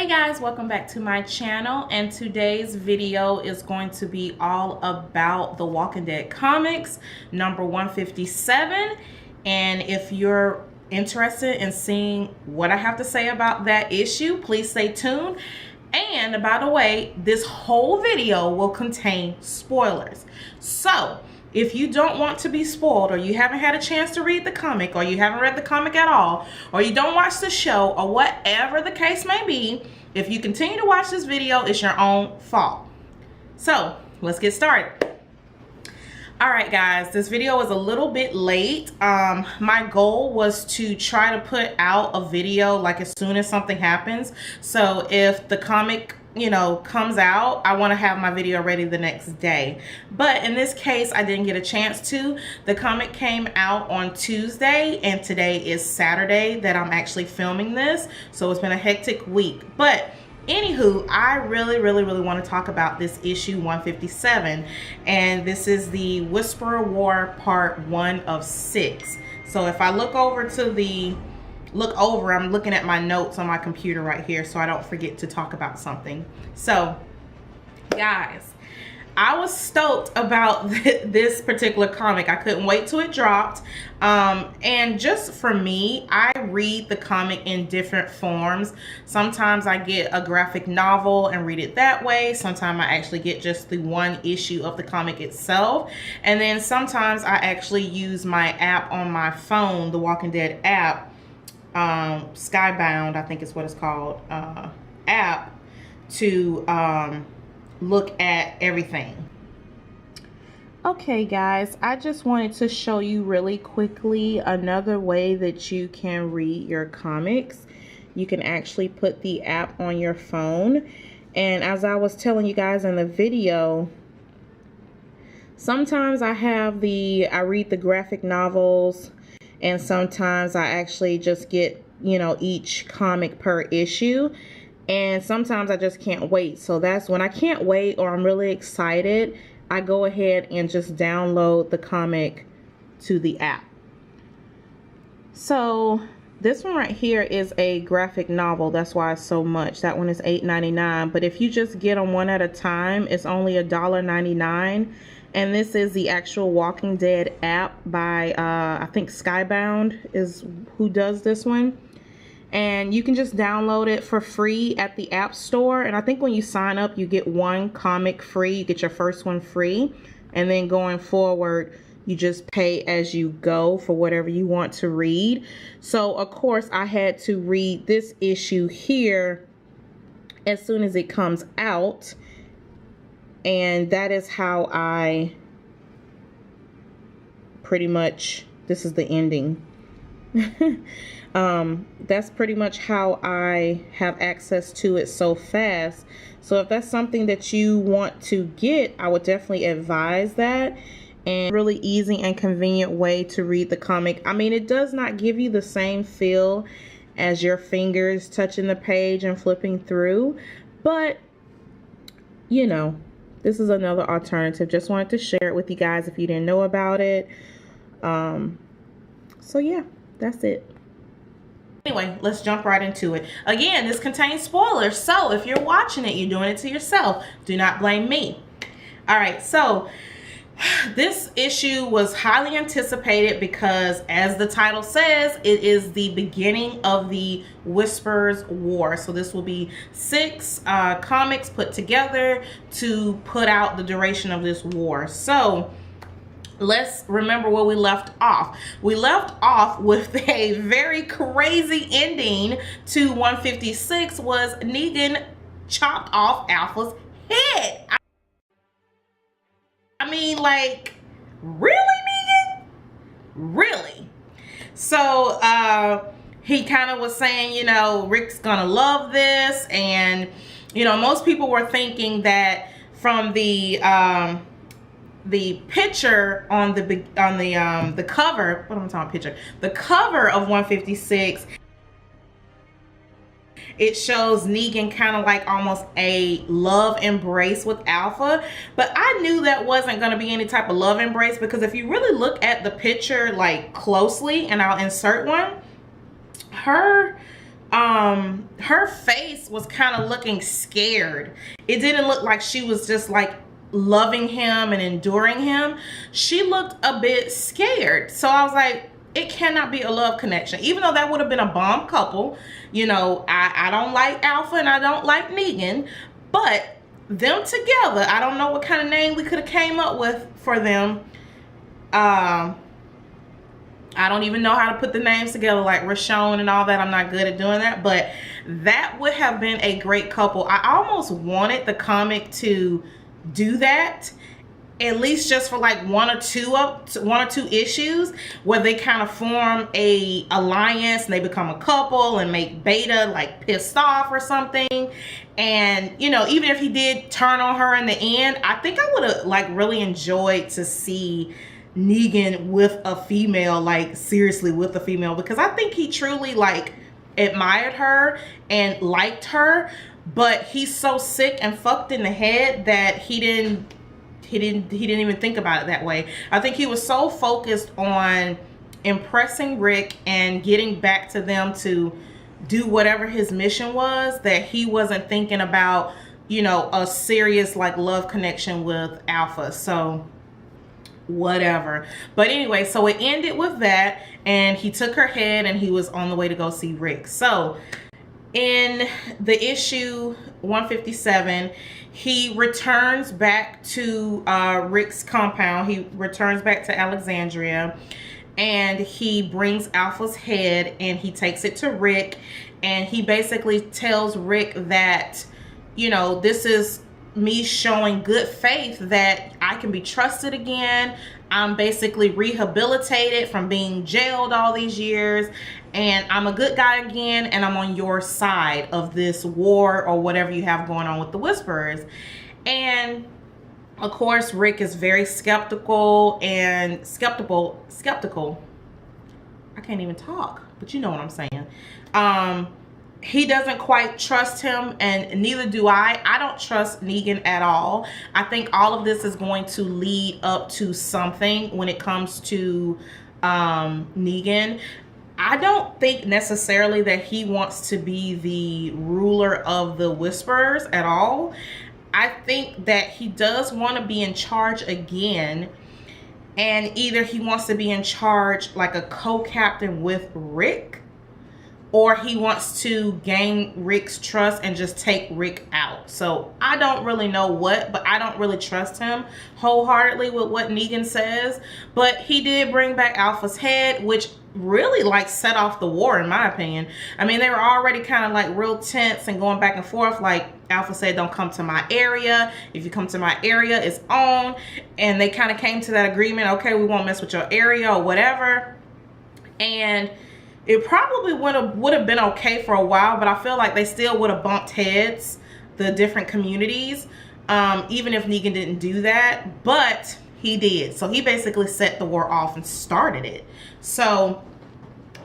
Guys, welcome back to my channel, and today's video is going to be all about the Walking Dead comics number 157. And if you're interested in seeing what I have to say about that issue, please stay tuned. And by the way, this whole video will contain spoilers, so if you don't want to be spoiled, or you haven't had a chance to read the comic, or you haven't read the comic at all, or you don't watch the show, or whatever the case may be, if you continue to watch this video, it's your own fault. So let's get started. All right, guys, this video is a little bit late. My goal was to try to put out a video like as soon as something happens. So if the comic, you know, comes out, I want to have my video ready the next day. But in this case, I didn't get a chance to. The comic came out on Tuesday, and today is Saturday that I'm actually filming this. So it's been a hectic week. But anywho, I really want to talk about this issue 157, and this is the Whisperer War part 1 of 6. So if I look over, I'm looking at my notes on my computer right here so I don't forget to talk about something. So guys, I was stoked about this particular comic. I couldn't wait till it dropped. And just for me, I read the comic in different forms. Sometimes I get a graphic novel and read it that way. Sometimes I actually get just the one issue of the comic itself. And then sometimes I actually use my app on my phone, the Walking Dead app, Skybound, I think is what it's called, app, to look at everything. Okay guys, I just wanted to show you really quickly another way that you can read your comics. You can actually put the app on your phone, and as I was telling you guys in the video, sometimes I read the graphic novels, and sometimes I actually just get, you know, each comic per issue. And sometimes I just can't wait. So that's when I can't wait, or I'm really excited, I go ahead and just download the comic to the app. So this one right here is a graphic novel. That's why it's so much. That one is $8.99. But if you just get them one at a time, it's only $1.99. And this is the actual Walking Dead app by, I think Skybound is who does this one. And you can just download it for free at the App Store. And I think when you sign up, you get one comic free. You get your first one free. And then going forward, you just pay as you go for whatever you want to read. So, of course, I had to read this issue here as soon as it comes out. And that is how I pretty much, this is the ending. That's pretty much how I have access to it so fast. So if that's something that you want to get, I would definitely advise that. And really easy and convenient way to read the comic. I mean, it does not give you the same feel as your fingers touching the page and flipping through, but you know, this is another alternative. Just wanted to share it with you guys if you didn't know about it. So yeah, that's it. Anyway, let's jump right into it. Again, this contains spoilers, so if you're watching it, you're doing it to yourself. Do not blame me. All right, so this issue was highly anticipated because, as the title says, it is the beginning of the Whisperers War. So this will be 6 comics put together to put out the duration of this war. So let's remember where we left off. We left off with a very crazy ending to 156. Was Negan chopped off Alpha's head. I mean, like, really, Negan? Really? So he kind of was saying, you know, Rick's gonna love this, and you know, most people were thinking that from the picture on the cover, what am I talking picture? The cover of 156, it shows Negan kind of like almost a love embrace with Alpha, but I knew that wasn't going to be any type of love embrace, because if you really look at the picture like closely, and I'll insert one, her her face was kind of looking scared. It didn't look like she was just like loving him and enduring him. She looked a bit scared. So I was like, it cannot be a love connection, even though that would have been a bomb couple. You know, I don't like Alpha and I don't like Negan, but them together, I don't know what kind of name we could have came up with for them. I don't even know how to put the names together like Rashawn and all that. I'm not good at doing that, but that would have been a great couple. I almost wanted the comic to do that, at least just for like one or two issues where they kind of form a alliance and they become a couple and make Beta like pissed off or something. And you know, even if he did turn on her in the end, I think I would have like really enjoyed to see Negan with a female, like seriously with a female, because I think he truly like admired her and liked her, but he's so sick and fucked in the head that he didn't even think about it that way. I think he was so focused on impressing Rick and getting back to them to do whatever his mission was that he wasn't thinking about, you know, a serious like love connection with Alpha. So whatever. But anyway, so it ended with that, and he took her head and he was on the way to go see Rick. So in the issue 157, he returns back to Rick's compound. He returns back to Alexandria, and he brings Alpha's head and he takes it to Rick, and he basically tells Rick that, you know, this is me showing good faith that I can be trusted again. I'm basically rehabilitated from being jailed all these years, and I'm a good guy again, and I'm on your side of this war or whatever you have going on with the Whisperers. And of course, Rick is very skeptical. I can't even talk, but you know what I'm saying. He doesn't quite trust him, and neither do I. I don't trust Negan at all. I think all of this is going to lead up to something when it comes to Negan. I don't think necessarily that he wants to be the ruler of the Whisperers at all. I think that he does want to be in charge again, and either he wants to be in charge like a co-captain with Rick, or he wants to gain Rick's trust and just take Rick out. So I don't really know what, but I don't really trust him wholeheartedly with what Negan says. But he did bring back Alpha's head, which really like set off the war in my opinion. I mean, they were already kind of like real tense and going back and forth. Like Alpha said, don't come to my area. If you come to my area, it's on. And they kind of came to that agreement. Okay, we won't mess with your area or whatever. And it probably would have been okay for a while, but I feel like they still would have bumped heads, the different communities, even if Negan didn't do that. But he did. So he basically set the war off and started it. So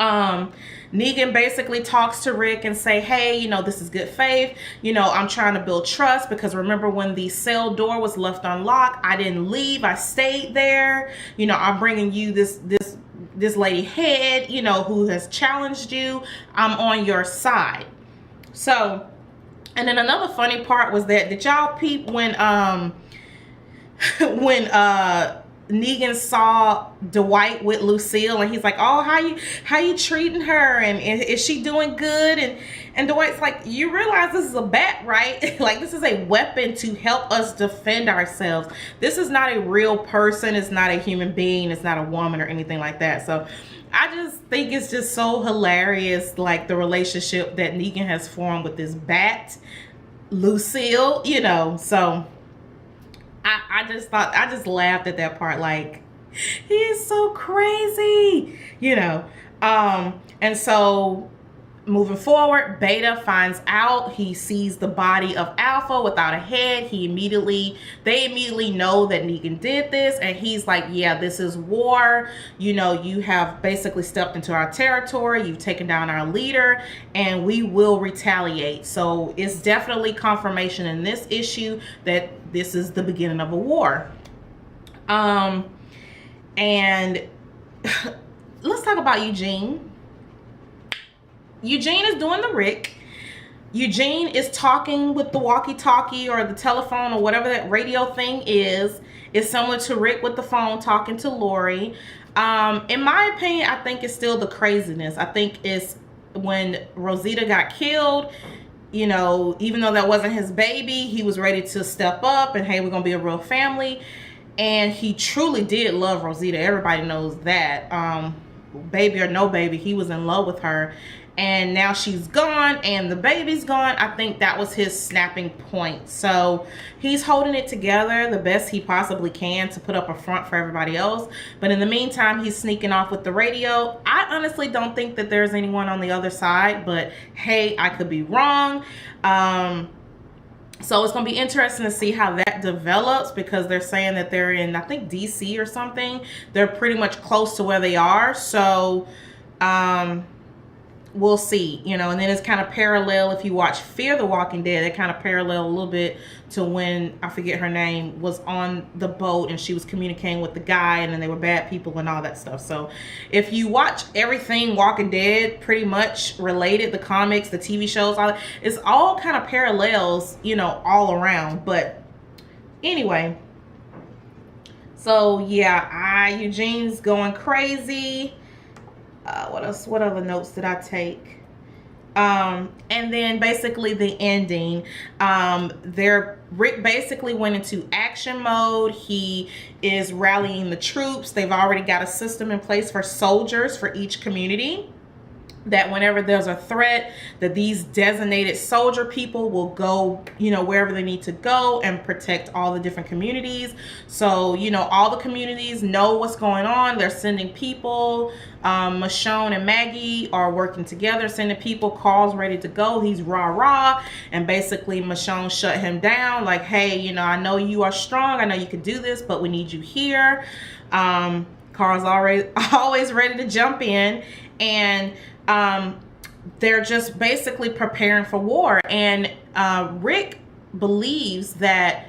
Negan basically talks to Rick and say, hey, you know, this is good faith. You know, I'm trying to build trust, because remember when the cell door was left unlocked, I didn't leave. I stayed there. You know, I'm bringing you this lady head, you know, who has challenged you. I'm on your side. So, and then another funny part was that, did y'all peep when Negan saw Dwight with Lucille, and he's like, oh, how you treating her, and is she doing good? And Dwight's like, you realize this is a bat, right? Like, this is a weapon to help us defend ourselves. This is not a real person. It's not a human being. It's not a woman or anything like that. So I just think it's just so hilarious, like the relationship that Negan has formed with this bat, Lucille, you know. So I just laughed at that part. Like, he is so crazy, you know. And so moving forward, Beta finds out. He sees the body of Alpha without a head. They immediately know that Negan did this, and he's like, yeah, this is war. You know, you have basically stepped into our territory. You've taken down our leader, and we will retaliate. So it's definitely confirmation in this issue that this is the beginning of a war. And let's talk about Eugene. Eugene is doing the Rick. Eugene is talking with the walkie-talkie or the telephone or whatever that radio thing is. It's similar to Rick with the phone talking to Lori. In my opinion, I think it's still the craziness. I think it's when Rosita got killed, you know, even though that wasn't his baby, he was ready to step up and, hey, we're gonna be a real family. And he truly did love Rosita. Everybody knows that. Baby or no baby, he was in love with her. And now she's gone and the baby's gone. I think that was his snapping point. So he's holding it together the best he possibly can to put up a front for everybody else. But in the meantime, he's sneaking off with the radio. I honestly don't think that there's anyone on the other side, but hey, I could be wrong. So it's going to be interesting to see how that develops, because they're saying that they're in, I think, DC or something. They're pretty much close to where they are. So, we'll see, you know. And then it's kind of parallel, if you watch Fear the Walking Dead, it kind of parallel a little bit to when, I forget her name, was on the boat and she was communicating with the guy and then they were bad people and all that stuff. So if you watch everything Walking Dead, pretty much related, the comics, the TV shows, all that, it's all kind of parallels, you know, all around. But anyway, so yeah, Eugene's going crazy. What else? What other notes did I take? And then basically the ending. Rick basically went into action mode. He is rallying the troops. They've already got a system in place for soldiers for each community, that whenever there's a threat, that these designated soldier people will go, you know, wherever they need to go and protect all the different communities. So, you know, all the communities know what's going on. They're sending people. Michonne and Maggie are working together, sending people. Carl's ready to go. He's rah-rah. And basically Michonne shut him down. Like, hey, you know, I know you are strong. I know you can do this, but we need you here. Carl's always ready to jump in. And they're just basically preparing for war. And Rick believes that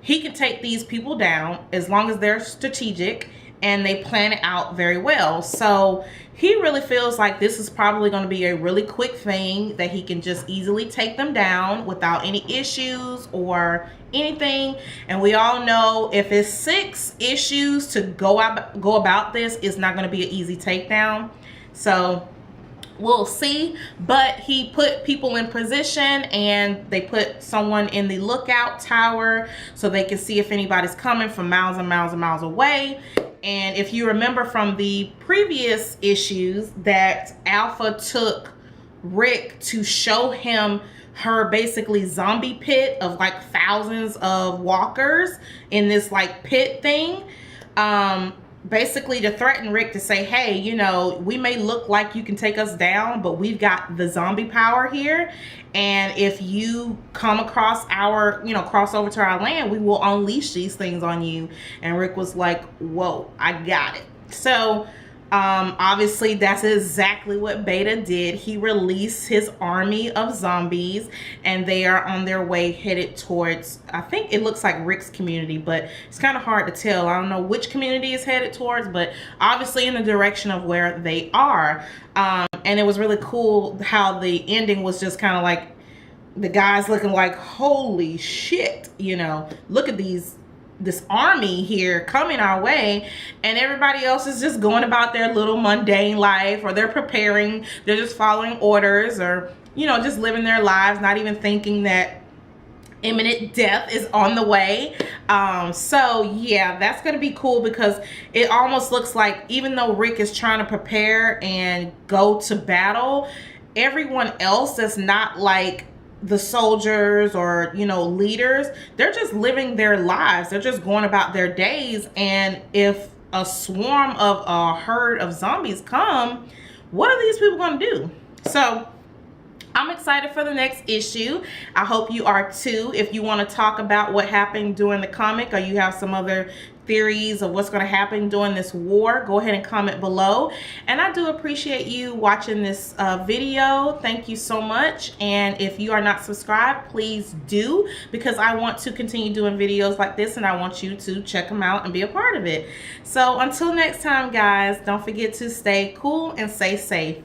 he can take these people down as long as they're strategic and they plan it out very well. So he really feels like this is probably going to be a really quick thing, that he can just easily take them down without any issues or anything. And we all know if it's 6 issues to go about this, it's not going to be an easy takedown. So we'll see. But he put people in position, and they put someone in the lookout tower so they can see if anybody's coming from miles and miles and miles away. And if you remember from the previous issues, that Alpha took Rick to show him her basically zombie pit of like thousands of walkers in this like pit thing, basically to threaten Rick, to say, hey, you know, we may look like you can take us down, but we've got the zombie power here. And if you come across our, you know, cross over to our land, we will unleash these things on you. And Rick was like, whoa, I got it. So obviously that's exactly what Beta did. He released his army of zombies, and they are on their way headed towards, I think it looks like Rick's community, but it's kind of hard to tell. I don't know which community is headed towards, but obviously in the direction of where they are. And it was really cool how the ending was just kind of like the guys looking like, holy shit, you know, look at this army here coming our way, and everybody else is just going about their little mundane life, or they're preparing, they're just following orders, or, you know, just living their lives, not even thinking that imminent death is on the way. So yeah, that's gonna be cool, because it almost looks like, even though Rick is trying to prepare and go to battle, everyone else that's not like the soldiers or, you know, leaders, they're just living their lives. They're just going about their days. And if a swarm of a herd of zombies come, what are these people going to do? So I'm excited for the next issue. I hope you are too. If you want to talk about what happened during the comic, or you have some other theories of what's going to happen during this war, go ahead and comment below. And I do appreciate you watching this video. Thank you so much. And if you are not subscribed, please do, because I want to continue doing videos like this, and I want you to check them out and be a part of it. So until next time, guys, don't forget to stay cool and stay safe.